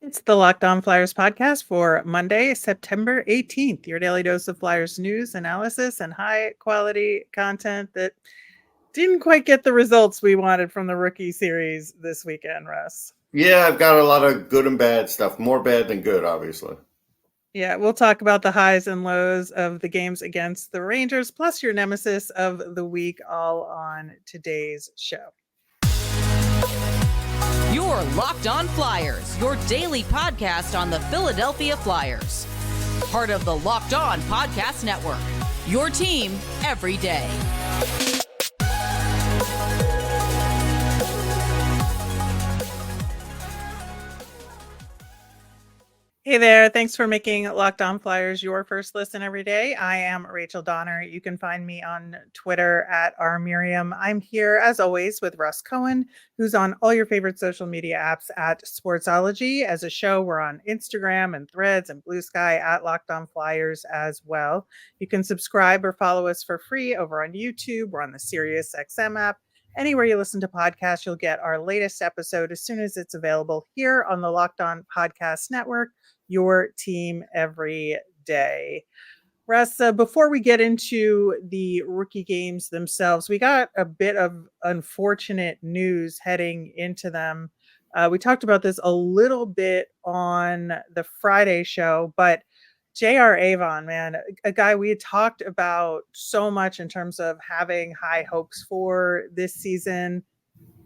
It's the Locked On Flyers podcast for Monday, September 18th. Your daily dose of Flyers news, analysis, and high quality content that didn't quite get the results we wanted from the rookie series this weekend, Russ. Yeah, I've got a lot of good and bad stuff. More bad than good, obviously. Yeah, we'll talk about the highs and lows of the games against the Rangers, plus your nemesis of the week, all on today's show. Your Locked On Flyers, your daily podcast on the Philadelphia Flyers. Part of the Locked On Podcast Network, your team every day. Hey there. Thanks for making Locked On Flyers your first listen every day. I am Rachel Donner. You can find me on Twitter at rmiriam. I'm here, as always, with Russ Cohen, who's on all your favorite social media apps at Sportsology. As a show, we're on Instagram and Threads and Blue Sky at Locked On Flyers as well. You can subscribe or follow us for free over on YouTube. We're on the SiriusXM app. Anywhere you listen to podcasts, you'll get our latest episode as soon as it's available here on the Locked On Podcast Network, your team every day. Russ, before we get into the rookie games themselves, we got a bit of unfortunate news heading into them. We talked about this a little bit on the Friday show, but J.R. Avon, man, a guy we had talked about so much in terms of having high hopes for this season.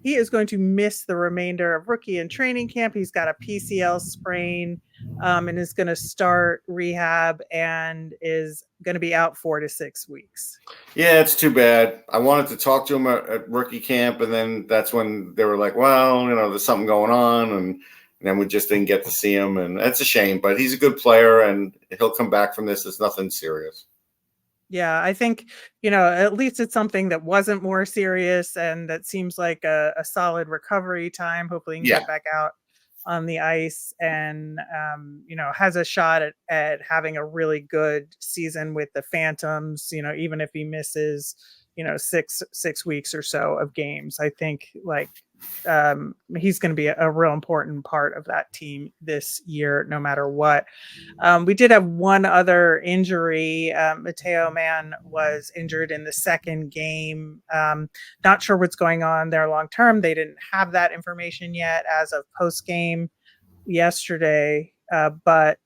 He is going to miss the remainder of rookie and training camp. He's got a PCL sprain and is going to start rehab and is going to be out 4 to 6 weeks. Yeah, it's too bad. I wanted to talk to him at rookie camp, and then that's when they were like, well, there's something going on, and then we just didn't get to see him, and that's a shame. But he's a good player, and he'll come back from this. It's nothing serious. Yeah, I think, at least it's something that wasn't more serious, and that seems like a solid recovery time. Hopefully he can get back out on the ice and, has a shot at having a really good season with the Phantoms, even if he misses, 6 weeks or so of games. I think he's going to be a real important part of that team this year, no matter what. We did have one other injury. Matteo Mann was injured in the second game. Not sure what's going on there long term. They didn't have that information yet as of post game yesterday, but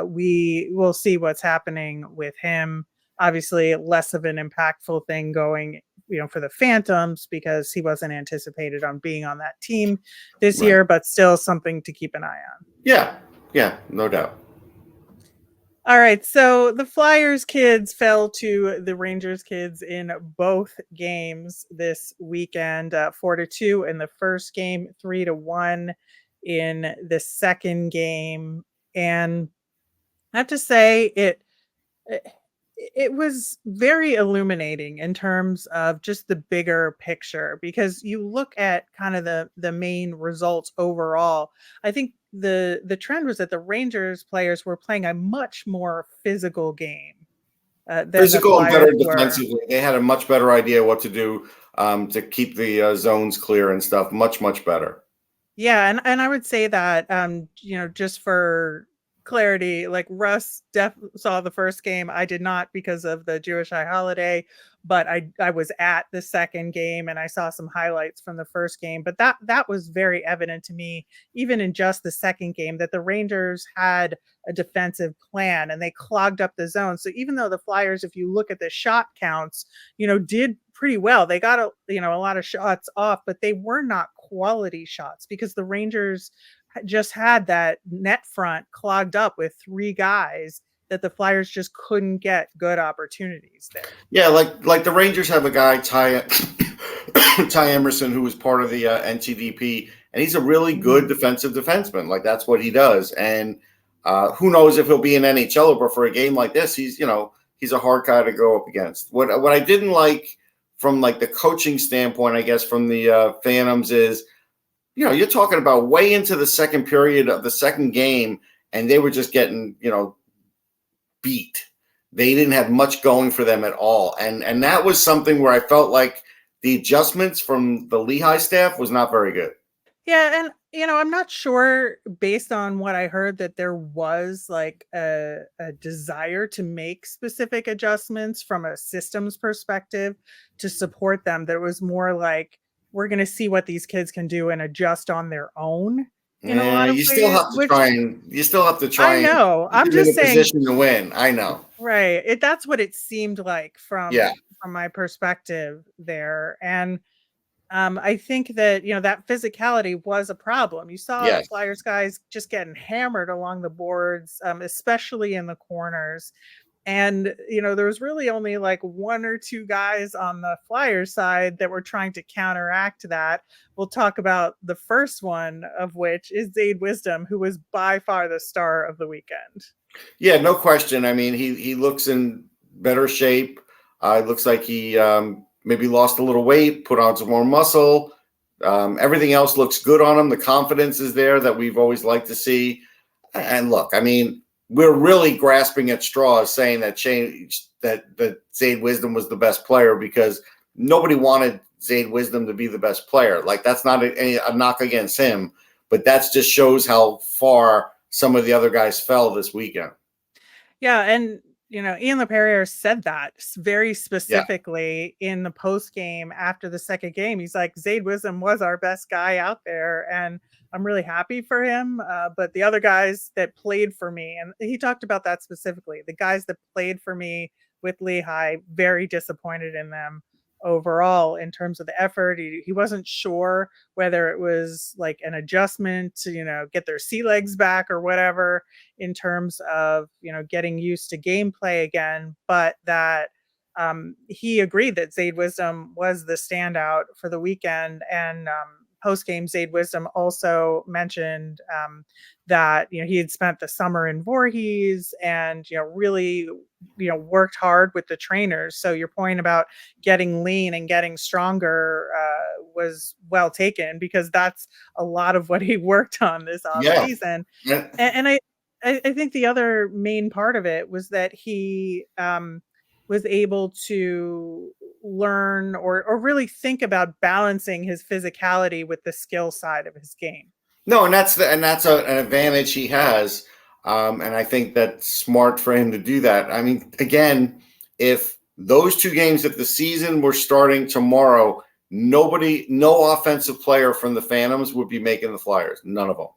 we will see what's happening with him. Obviously, less of an impactful thing going for the Phantoms because he wasn't anticipated on being on that team this year, but still something to keep an eye on. Yeah, no doubt. All right, so the Flyers kids fell to the Rangers kids in both games this weekend, 4-2 in the first game, 3-1 in the second game. And I have to say it was very illuminating in terms of just the bigger picture, because you look at kind of the main results overall. I think the trend was that the Rangers players were playing a much more physical game. Physical and better defensively. They had a much better idea what to do to keep the zones clear and stuff. Much, much better. Yeah, and I would say that, just for clarity, like Russ saw the first game. I did not because of the Jewish high holiday, but I was at the second game and I saw some highlights from the first game. But that was very evident to me, even in just the second game, that the Rangers had a defensive plan and they clogged up the zone. So even though the Flyers, if you look at the shot counts, did pretty well, they got a lot of shots off, but they were not quality shots because the Rangers just had that net front clogged up with three guys that the Flyers just couldn't get good opportunities there. Yeah, like the Rangers have a guy, Ty Emerson, who was part of the NTDP, and he's a really good defensive defenseman. Like, that's what he does. And who knows if he'll be an NHLer, but for a game like this, he's a hard guy to go up against. What I didn't like from like the coaching standpoint, I guess, from the Phantoms is, you're talking about way into the second period of the second game, and they were just getting, beat. They didn't have much going for them at all. And that was something where I felt like the adjustments from the Lehigh staff was not very good. Yeah, and I'm not sure based on what I heard that there was like a desire to make specific adjustments from a systems perspective to support them. That it was more like we're going to see what these kids can do and adjust on their own in a lot of You still ways, have to which try and I know. put I'm them in just a saying, position to win. I know. right. That's what it seemed like Yeah. from my perspective there. And I think that, that physicality was a problem. You saw the Yes. Flyers guys just getting hammered along the boards, especially in the corners. And, there was really only like one or two guys on the Flyers side that were trying to counteract that. We'll talk about the first one of which is Zayde Wisdom, who was by far the star of the weekend. Yeah, no question. I mean, he looks in better shape. It looks like he maybe lost a little weight, put on some more muscle. Everything else looks good on him. The confidence is there that we've always liked to see. And look, I mean, we're really grasping at straws saying that Zayde Wisdom was the best player because nobody wanted Zayde Wisdom to be the best player. Like, that's not a knock against him, but that just shows how far some of the other guys fell this weekend. Yeah, and Ian LaPerriere said that very specifically in the post game after the second game. He's like, Zayde Wisdom was our best guy out there, and I'm really happy for him. But the other guys that played for me, and he talked about that specifically, the guys that played for me with Lehigh, very disappointed in them overall in terms of the effort. He wasn't sure whether it was like an adjustment to, get their sea legs back or whatever in terms of, getting used to gameplay again, but that he agreed that Zayde Wisdom was the standout for the weekend. And post-game, Zayde Wisdom also mentioned that he had spent the summer in Voorhees and really worked hard with the trainers. So your point about getting lean and getting stronger was well taken, because that's a lot of what he worked on this offseason. Yeah. And I think the other main part of it was that he was able to learn or really think about balancing his physicality with the skill side of his game. No, and that's an advantage he has, and I think that's smart for him to do that. I mean, again, if those two games of the season were starting tomorrow, no offensive player from the Phantoms would be making the Flyers. None of them.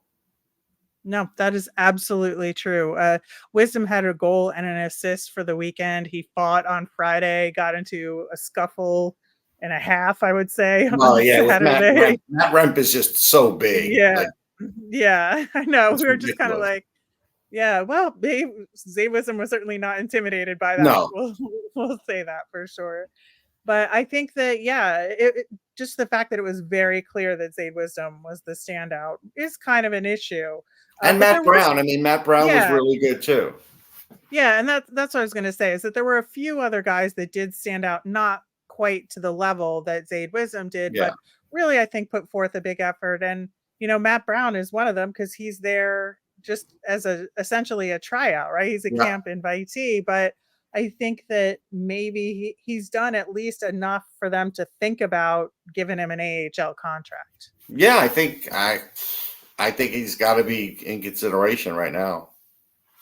No, that is absolutely true. Wisdom had a goal and an assist for the weekend. He fought on Friday, got into a scuffle and a half, I would say, on Saturday. Matt Remp is just so big. Yeah. Yeah, I know. We were just kind of like, yeah, well, Zayde Wisdom was certainly not intimidated by that. No. We'll say that for sure. But I think that, just the fact that it was very clear that Zayde Wisdom was the standout is kind of an issue. And Matt Brown. Matt Brown was really good too. Yeah, and that's what I was going to say, is that there were a few other guys that did stand out, not quite to the level that Zayde Wisdom did, but really, I think, put forth a big effort. And, Matt Brown is one of them because he's there just as essentially a tryout, right? He's a camp invitee, but I think that maybe he's done at least enough for them to think about giving him an AHL contract. Yeah, I think he's got to be in consideration right now.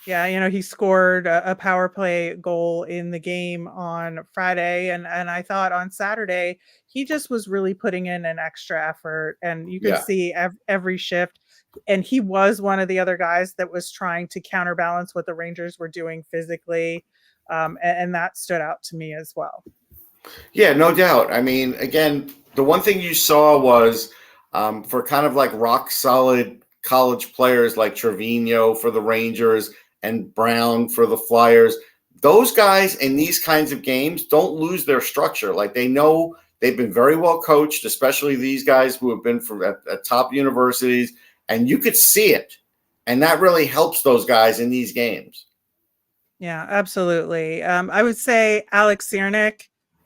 Yeah, he scored a power play goal in the game on Friday, and I thought on Saturday he just was really putting in an extra effort, and you could see every shift. And he was one of the other guys that was trying to counterbalance what the Rangers were doing physically, and that stood out to me as well. Yeah, no doubt. I mean, again, the one thing you saw was for kind of like rock solid college players like Trevino for the Rangers and Brown for the Flyers, those guys in these kinds of games don't lose their structure. Like, they know they've been very well coached, especially these guys who have been at top universities, and you could see it. And that really helps those guys in these games. Yeah, absolutely. I would say Alex Ciernik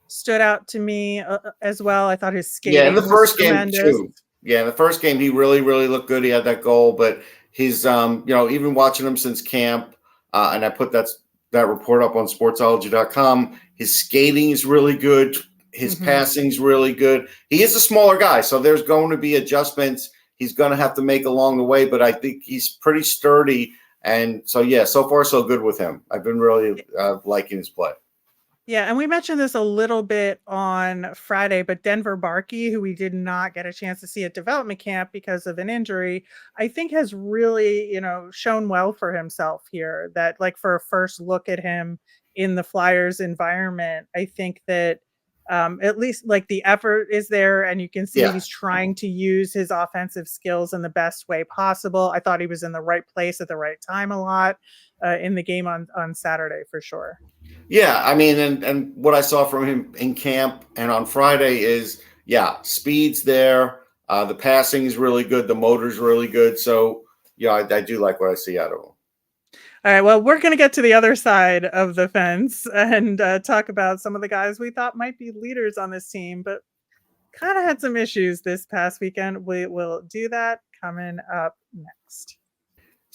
stood out to me as well. I thought his skating in the first game tremendous. too. Yeah, in the first game he really, really looked good. He had that goal, but he's even watching him since camp, and I put that report up on sportsology.com. His skating is really good. His passing's really good. He is a smaller guy, so there's going to be adjustments he's going to have to make along the way, but I think he's pretty sturdy. And so, yeah, so far so good with him. I've been really liking his play. Yeah, and we mentioned this a little bit on Friday, but Denver Barkey, who we did not get a chance to see at development camp because of an injury, I think has really, shown well for himself here. That like for a first look at him in the Flyers environment, I think that at least like the effort is there, and you can see he's trying to use his offensive skills in the best way possible. I thought he was in the right place at the right time a lot in the game on Saturday for sure. Yeah, I mean, and what I saw from him in camp and on Friday is, speed's there. The passing is really good. The motor's really good. So, I do like what I see out of him. All right, well, we're going to get to the other side of the fence and talk about some of the guys we thought might be leaders on this team, but kind of had some issues this past weekend. We will do that coming up next.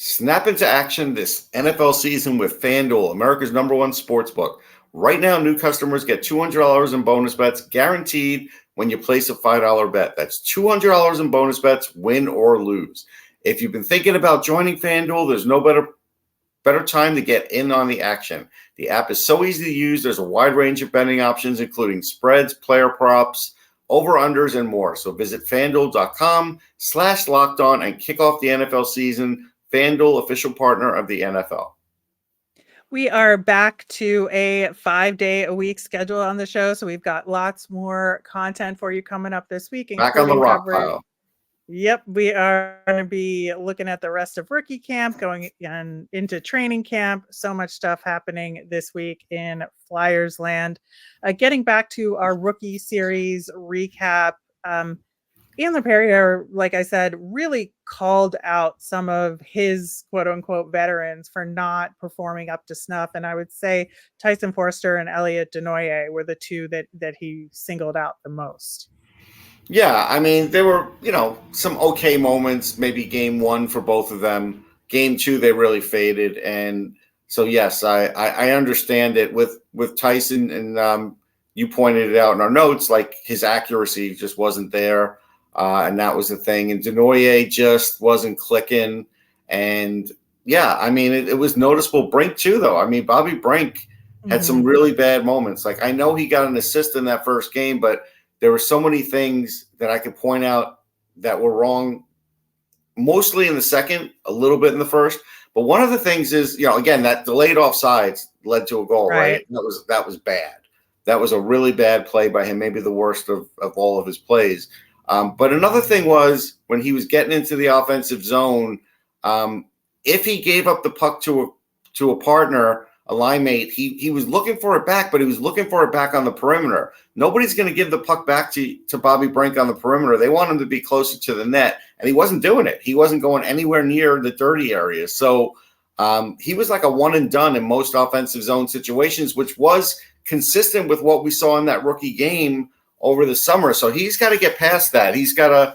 Snap into action this NFL season with FanDuel, America's #1 sportsbook. Right now, new customers get $200 in bonus bets guaranteed when you place a $5 bet. That's $200 in bonus bets, win or lose. If you've been thinking about joining FanDuel, there's no better time to get in on the action. The app is so easy to use. There's a wide range of betting options, including spreads, player props, over-unders, and more. So visit FanDuel.com/lockedon and kick off the NFL season. FanDuel, official partner of the NFL. We are back to a 5-day-a-week schedule on the show, so we've got lots more content for you coming up this week. Back on the rock pile. Yep, we are going to be looking at the rest of rookie camp, going into training camp. So much stuff happening this week in Flyers land. Getting back to our rookie series recap, Ian LePerriere, like I said, really called out some of his quote-unquote veterans for not performing up to snuff. And I would say Tyson Foerster and Elliot Desnoyers were the two that he singled out the most. Yeah, I mean, there were, some okay moments, maybe game one for both of them. Game two, they really faded. And so, yes, I understand it with Tyson, and you pointed it out in our notes, like his accuracy just wasn't there. And that was the thing. And Desnoyers just wasn't clicking. And, I mean, it was noticeable. Brink, too, though. I mean, Bobby Brink had some really bad moments. Like, I know he got an assist in that first game, but there were so many things that I could point out that were wrong, mostly in the second, a little bit in the first. But one of the things is, again, that delayed offsides led to a goal, right? That was bad. That was a really bad play by him, maybe the worst of all of his plays. But another thing was when he was getting into the offensive zone, if he gave up the puck to a partner, a line mate, he was looking for it back, but he was looking for it back on the perimeter. Nobody's going to give the puck back to Bobby Brink on the perimeter. They want him to be closer to the net, and he wasn't doing it. He wasn't going anywhere near the dirty areas. So he was like a one and done in most offensive zone situations, which was consistent with what we saw in that rookie game over the summer. So he's got to get past that. He's got to,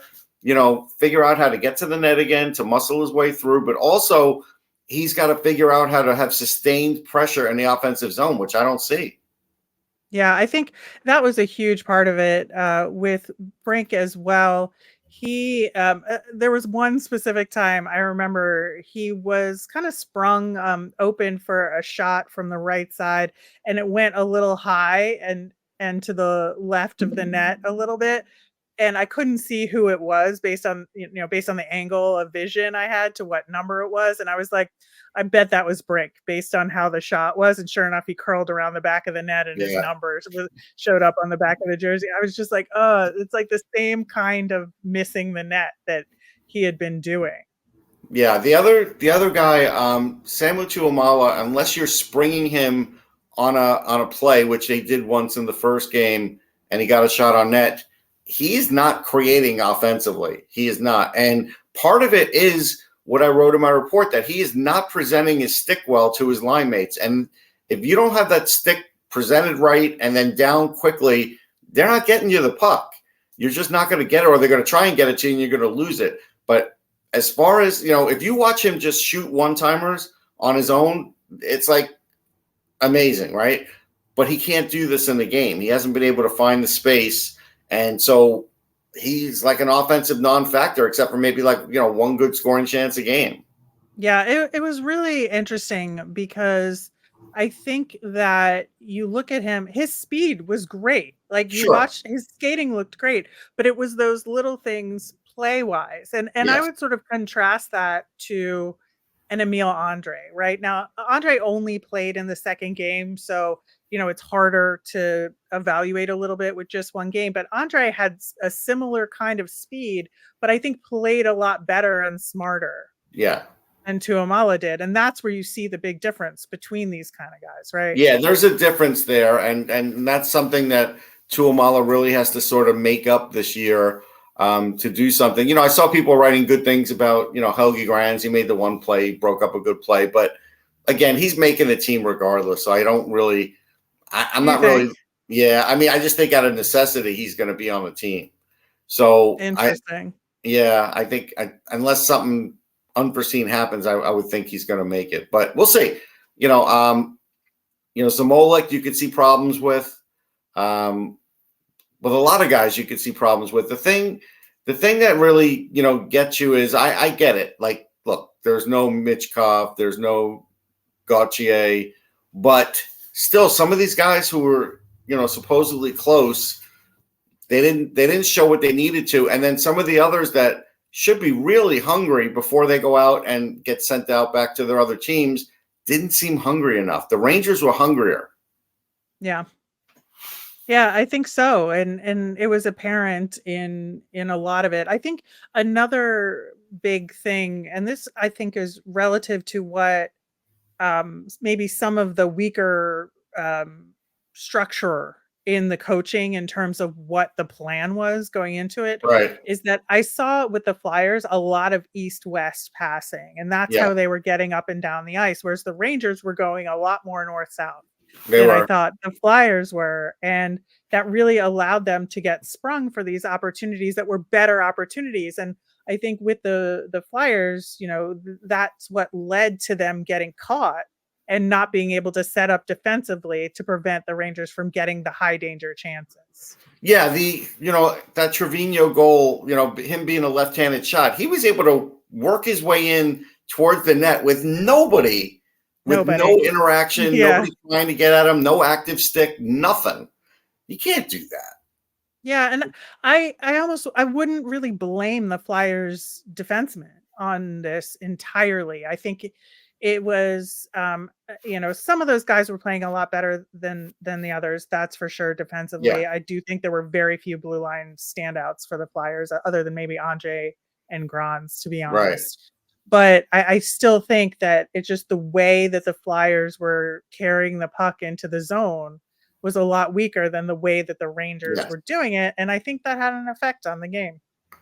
figure out how to get to the net again, to muscle his way through, but also he's got to figure out how to have sustained pressure in the offensive zone, which I don't see. Yeah, I think that was a huge part of it with Brink as well. He there was one specific time I remember he was kind of sprung open for a shot from the right side, and it went a little high and to the left of the net a little bit. And I couldn't see who it was based on the angle of vision I had to what number it was. And I was like, I bet that was Brink based on how the shot was. And sure enough, he curled around the back of the net and his numbers showed up on the back of the jersey. I was just like, it's like the same kind of missing the net that he had been doing. Yeah. The other guy, Samuel Tuamala, unless you're springing him on a play, which they did once in the first game, and he got a shot on net, he's not creating offensively. He is not. And part of it is what I wrote in my report, that he is not presenting his stick well to his line mates. And if you don't have that stick presented right and then down quickly, they're not getting you the puck. You're just not going to get it, or they're going to try and get it to you and you're going to lose it. But as far as, if you watch him just shoot one-timers on his own, it's like amazing, right? But he can't do this in the game. He hasn't been able to find the space. And so he's like an offensive non-factor, except for maybe like, one good scoring chance a game. Yeah, it was really interesting because I think that you look at him, his speed was great. Like you Sure. watched, his skating looked great, but it was those little things play wise. And I Yes. would sort of contrast that to an Emil Andrae. Right now, Andrae only played in the second game, so it's harder to evaluate a little bit with just one game. But Andrae had a similar kind of speed, but I think played a lot better and smarter. Yeah. And Tuamala did. And that's where you see the big difference between these kind of guys, right? Yeah, there's a difference there. And that's something that Tuamala really has to sort of make up this year to do something. I saw people writing good things about, Helgi Grands. He made the one play, broke up a good play. But again, he's making the team regardless. So I don't really, I'm not really, yeah. I mean, I just think out of necessity, he's going to be on the team. So interesting. I think unless something unforeseen happens, I would think he's going to make it. But we'll see. Zamolik you could see problems with. With a lot of guys you could see problems with. The thing that really, gets you is I get it. Like, look, there's no Michkov, there's no Gauthier, but still some of these guys who were, supposedly close, they didn't show what they needed to. And then some of the others that should be really hungry before they go out and get sent out back to their other teams didn't seem hungry enough. The Rangers were hungrier. Yeah. Yeah, I think so. And it was apparent in a lot of it. I think another big thing, and this I think is relative to what maybe some of the weaker structure in the coaching in terms of what the plan was going into it, right, is that I saw with the Flyers a lot of east-west passing, and that's how they were getting up and down the ice, whereas the Rangers were going a lot more north-south than I thought the Flyers were. And that really allowed them to get sprung for these opportunities that were better opportunities. And I think with the Flyers, that's what led to them getting caught and not being able to set up defensively to prevent the Rangers from getting the high danger chances. Yeah, that Trevino goal, him being a left-handed shot, he was able to work his way in towards the net with nobody. With no interaction, nobody trying to get at him, no active stick, nothing. You can't do that. Yeah, and I wouldn't really blame the Flyers defensemen on this entirely. I think it was some of those guys were playing a lot better than the others, that's for sure, defensively. Yeah. I do think there were very few blue line standouts for the Flyers, other than maybe Andrae and Grands, to be honest. Right. But I still think that it's just the way that the Flyers were carrying the puck into the zone was a lot weaker than the way that the Rangers were doing it. And I think that had an effect on the game.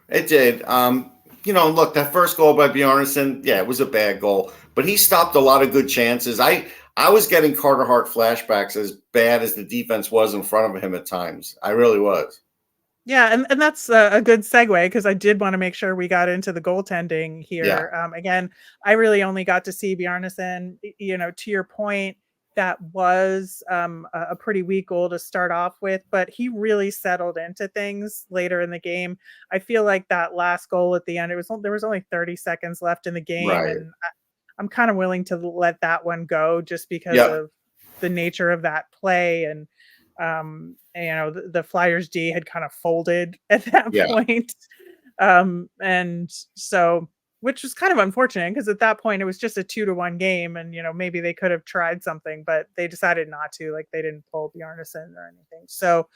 It did. Look, that first goal by Bjarnason, it was a bad goal, but he stopped a lot of good chances. I was getting Carter Hart flashbacks, as bad as the defense was in front of him at times. I really was. Yeah, and that's a good segue, because I did want to make sure we got into the goaltending here. Yeah. Again, I really only got to see Bjarnason. To your point, that was a pretty weak goal to start off with, but he really settled into things later in the game. I feel like that last goal at the end, there was only 30 seconds left in the game, right. And I'm kind of willing to let that one go just because of the nature of that play. And the Flyers D had kind of folded at that point. And so, which was kind of unfortunate, because at that point it was just a 2-1 game, and maybe they could have tried something, but they decided not to. Like, they didn't pull Bjarnason or anything. So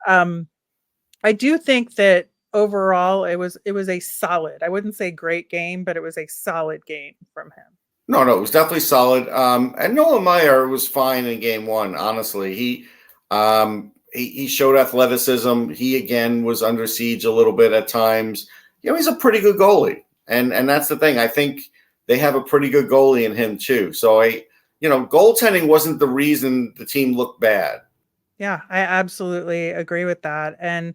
I do think that overall it was a solid, I wouldn't say great game, but it was a solid game from him. No, it was definitely solid. And Nolan Meyer was fine in game one. Honestly, he showed athleticism. He again was under siege a little bit at times. He's a pretty good goalie. And that's the thing. I think they have a pretty good goalie in him too. So goaltending wasn't the reason the team looked bad. Yeah, I absolutely agree with that. And,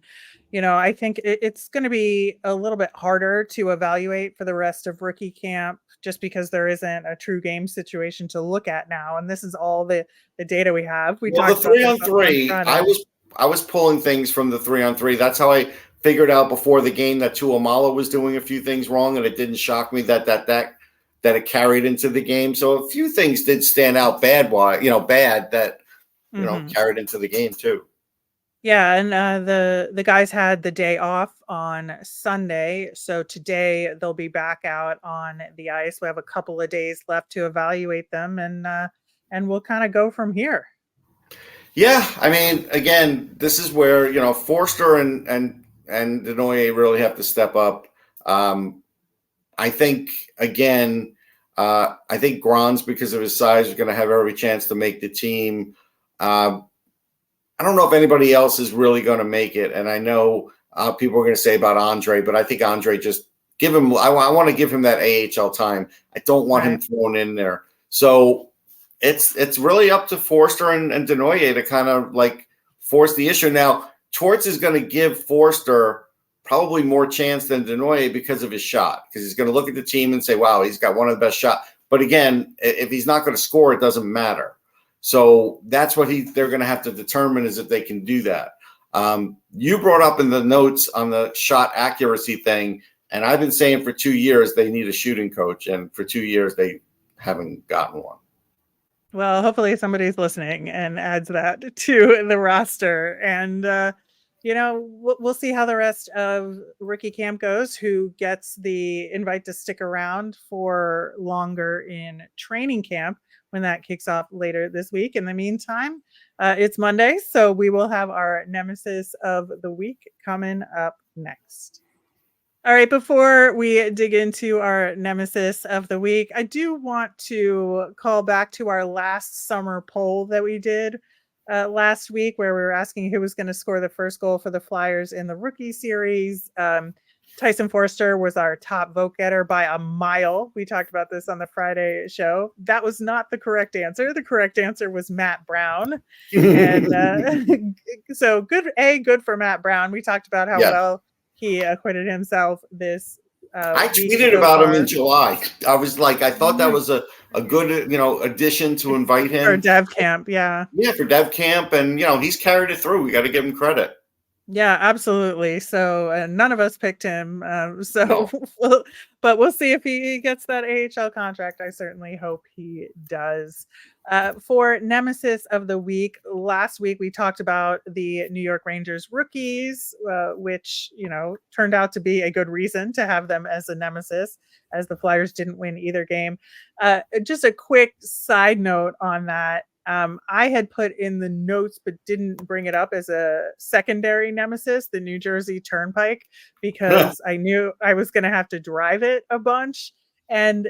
I think it's going to be a little bit harder to evaluate for the rest of rookie camp, just because there isn't a true game situation to look at now. And this is all the data we have. The 3-on-3, I was pulling things from the 3-on-3. That's how I figured out before the game that Tuamala was doing a few things wrong, and it didn't shock me that it carried into the game. So a few things did stand out bad that carried into the game too. Yeah, and the guys had the day off on Sunday, so today they'll be back out on the ice. We have a couple of days left to evaluate them, and we'll kind of go from here. Yeah, I mean, again, this is where Foerster and Desnoyers really have to step up. I think again, I think Grans, because of his size, is going to have every chance to make the team. I don't know if anybody else is really going to make it, and I know people are going to say about Andrae, but I think Andrae, just give him. I want to give him that AHL time. I don't want him thrown in there. So it's really up to Foerster and Desnoyers to kind of like force the issue. Now, Torts is going to give Foerster probably more chance than Desnoyers because of his shot, because he's going to look at the team and say, wow, he's got one of the best shots. But again, if he's not going to score, it doesn't matter. So that's what they're going to have to determine, is if they can do that. You brought up in the notes on the shot accuracy thing, and I've been saying for 2 years they need a shooting coach, and for 2 years they haven't gotten one. Well, hopefully somebody's listening and adds that to the roster. And, we'll see how the rest of rookie camp goes, who gets the invite to stick around for longer in training camp when that kicks off later this week. In the meantime, it's Monday, so we will have our Nemesis of the week coming up next. All right, before we dig into our Nemesis of the week, I do want to call back to our last summer poll that we did last week, where we were asking who was going to score the first goal for the Flyers in the rookie series. Tyson Foerster was our top vote getter by a mile. We talked about this on the Friday show. That was not the correct answer. The correct answer was Matt Brown. And so good for Matt Brown. We talked about how well he acquitted himself this I tweeted about him in July. I was like, I thought that was a good addition to invite him for Dev Camp. Yeah, for Dev Camp, and he's carried it through. We got to give him credit. Yeah, absolutely. So none of us picked him. No. But we'll see if he gets that AHL contract. I certainly hope he does. For Nemesis of the week, last week we talked about the New York Rangers rookies, which, turned out to be a good reason to have them as a nemesis, as the Flyers didn't win either game. Just a quick side note on that. I had put in the notes, but didn't bring it up as a secondary nemesis, the New Jersey Turnpike, because I knew I was going to have to drive it a bunch. And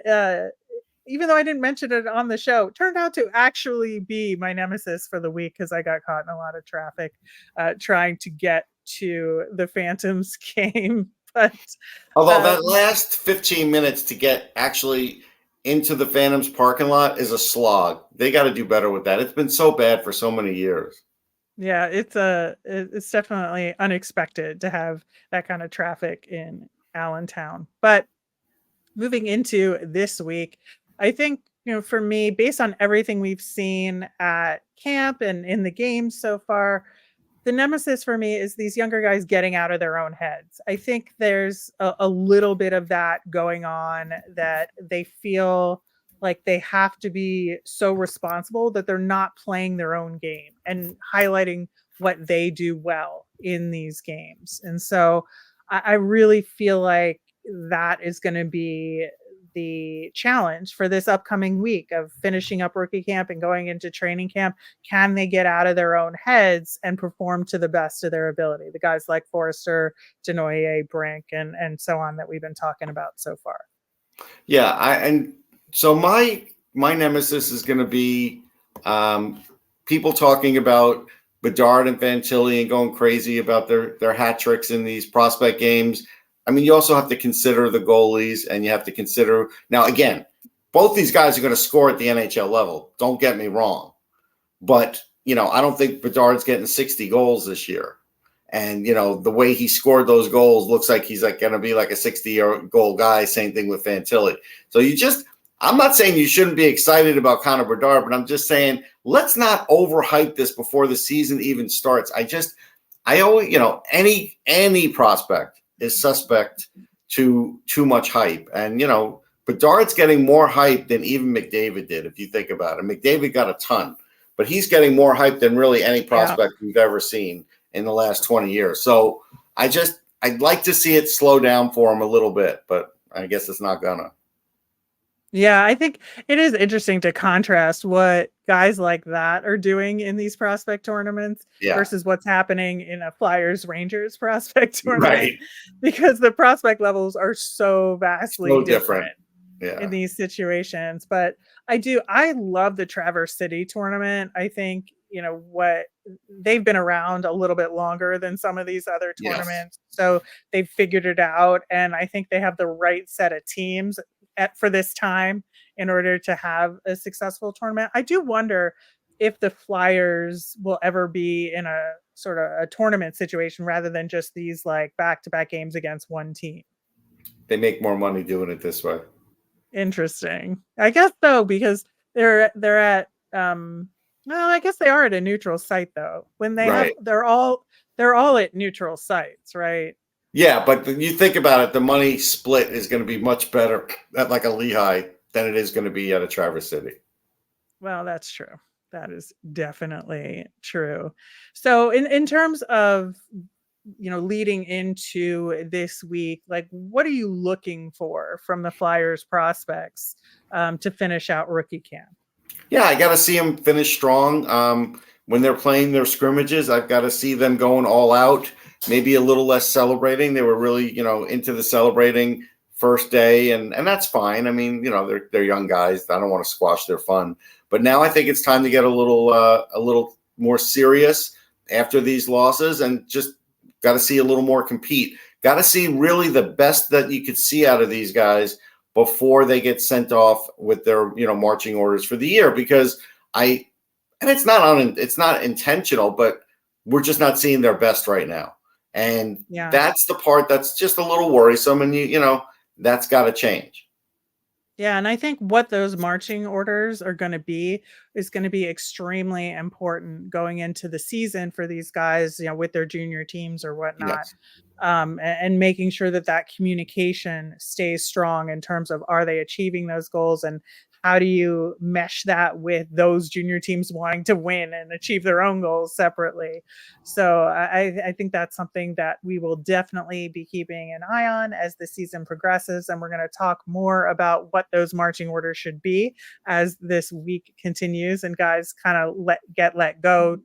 even though I didn't mention it on the show, it turned out to actually be my nemesis for the week, because I got caught in a lot of traffic trying to get to the Phantoms game. But although that last 15 minutes to get actually into the Phantoms parking lot is a slog. They got to do better with that. It's been so bad for so many years. Yeah, it's definitely unexpected to have that kind of traffic in Allentown. But moving into this week, I think, for me, based on everything we've seen at camp and in the games so far, the nemesis for me is these younger guys getting out of their own heads. I think there's a little bit of that going on, that they feel like they have to be so responsible that they're not playing their own game and highlighting what they do well in these games. And so I really feel like that is going to be the challenge for this upcoming week of finishing up rookie camp and going into training camp. Can they get out of their own heads and perform to the best of their ability? The guys like Foerster, Desnoyers, Brink, and so on that we've been talking about so far. Yeah, so my nemesis is going to be people talking about Bedard and Fantilli and going crazy about their hat tricks in these prospect games. I mean, you also have to consider the goalies, and you have to consider – now, again, both these guys are going to score at the NHL level. Don't get me wrong. But, I don't think Bedard's getting 60 goals this year. And, the way he scored those goals looks like he's going to be like a 60-goal guy. Same thing with Fantilli. So I'm not saying you shouldn't be excited about Connor Bedard, but I'm just saying let's not overhype this before the season even starts. I always, any prospect is suspect to too much hype. And, Bedard's getting more hype than even McDavid did, if you think about it. McDavid got a ton, but he's getting more hype than really any prospect we've ever seen in the last 20 years. So I'd like to see it slow down for him a little bit, but I guess it's not gonna. Yeah, I think it is interesting to contrast what guys like that are doing in these prospect tournaments versus what's happening in a Flyers Rangers prospect tournament, Right? Because the prospect levels are so vastly different in these situations. But I love the Traverse City tournament. I think, what they've been around a little bit longer than some of these other tournaments. So they've figured it out. And I think they have the right set of teams for this time in order to have a successful tournament. I do wonder if the Flyers will ever be in a sort of a tournament situation rather than just these like back-to-back games against one team. They make more money doing it this way. Interesting. I guess so, because they're at well, I guess they are at a neutral site though. When they have they're all at neutral sites, right? Yeah, but you think about it, the money split is going to be much better at like a Lehigh than it is going to be at a Traverse City. Well, that's true. That is definitely true. So in terms of, leading into this week, like what are you looking for from the Flyers prospects to finish out rookie camp? Yeah, I got to see them finish strong. When they're playing their scrimmages, I've got to see them going all out. Maybe a little less celebrating. They were really, into the celebrating first day, and that's fine. I mean, they're young guys. I don't want to squash their fun. But now I think it's time to get a little more serious after these losses, and just got to see a little more compete. Got to see really the best that you could see out of these guys before they get sent off with their, marching orders for the year. Because it's not intentional, but we're just not seeing their best right now. And that's the part that's just a little worrisome, and that's got to change. Yeah, and I think what those marching orders are going to be is going to be extremely important going into the season for these guys, with their junior teams or whatnot. Yes. And making sure that communication stays strong in terms of, are they achieving those goals, and how do you mesh that with those junior teams wanting to win and achieve their own goals separately? So I think that's something that we will definitely be keeping an eye on as the season progresses. And we're going to talk more about what those marching orders should be as this week continues and guys kind of let go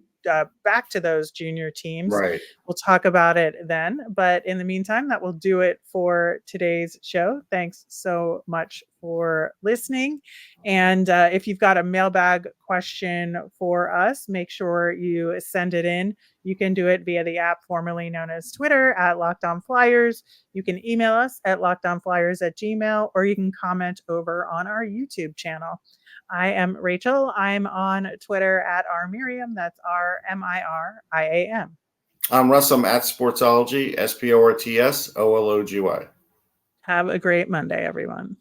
back to those junior teams. Right. We'll talk about it then. But in the meantime, that will do it for today's show. Thanks so much for listening. And if you've got a mailbag question for us, make sure you send it in. You can do it via the app formerly known as Twitter at LockedOnFlyers. You can email us at LockedOnFlyers@gmail.com, or you can comment over on our YouTube channel. I am Rachel. I'm on Twitter at rmiriam. That's RMIRIAM. I'm Russ. I'm at Sportsology, SPORTSOLOGY. Have a great Monday, everyone.